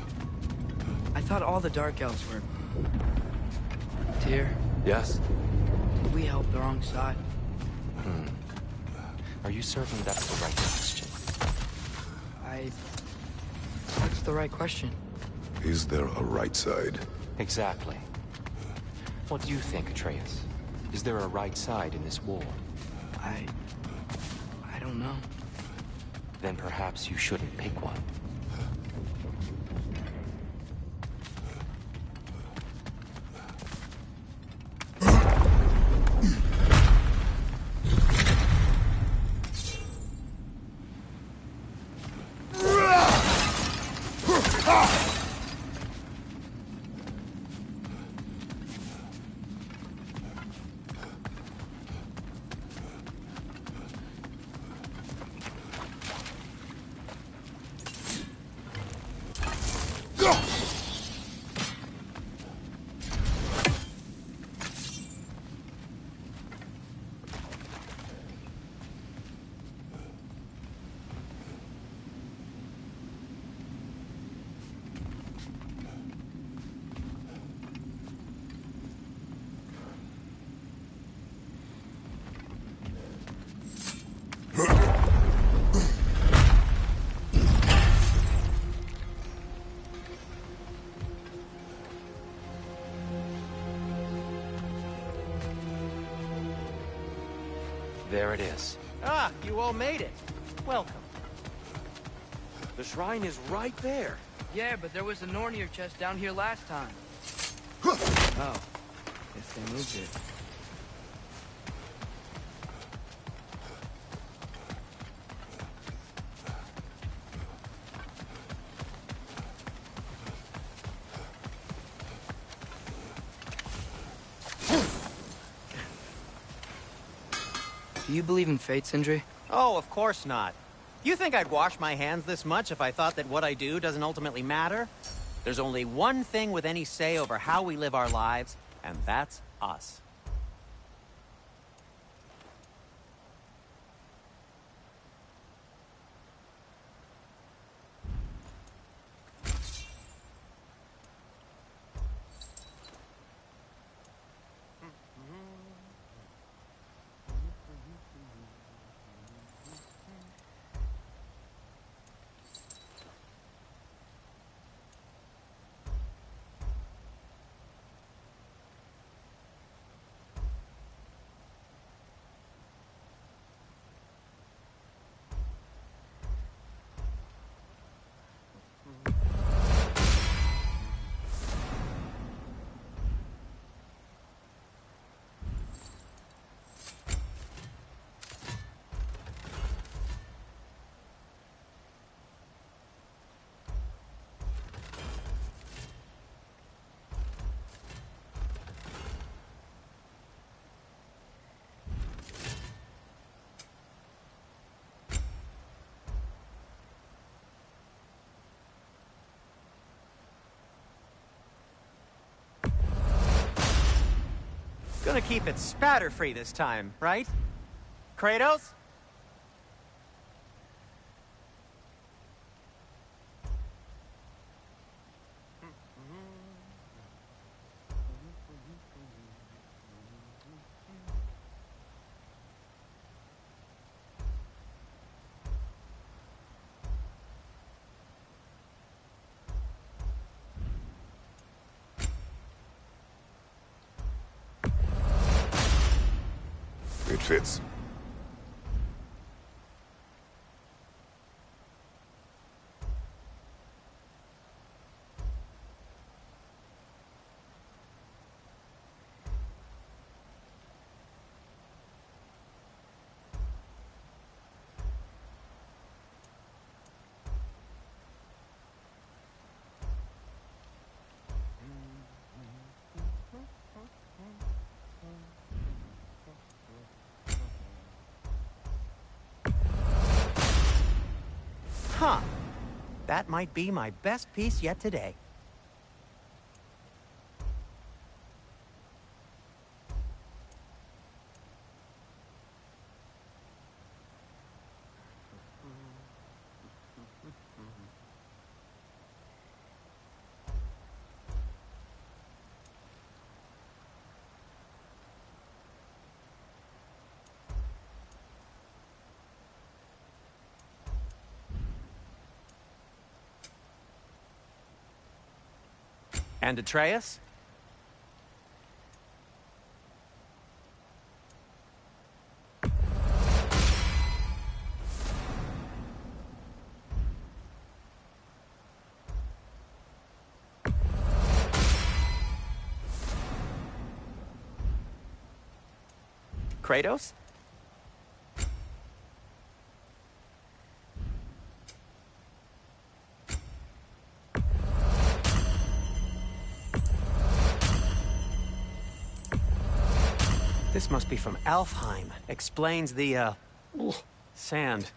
I thought all the Dark Elves were... Tyr, Yes? did we help the wrong side? Are you certain that's the right question? What's the right question? Is there a right side? Exactly. What do you think, Atreus? Is there a right side in this war? I don't know. Then perhaps you shouldn't pick one. There it is. Ah, you all made it. Welcome. The shrine is right there. Yeah, but there was a Nornir chest down here last time. Oh. Guess they moved it. Do you believe in fate, Sindri? Oh, of course not. You think I'd wash my hands this much if I thought that what I do doesn't ultimately matter? There's only one thing with any say over how we live our lives, and that's us. Gonna keep it spatter-free this time, right? Kratos? fits. Huh. That might be my best piece yet today. And Atreus? Kratos? This must be from Alfheim. Explains the, sand.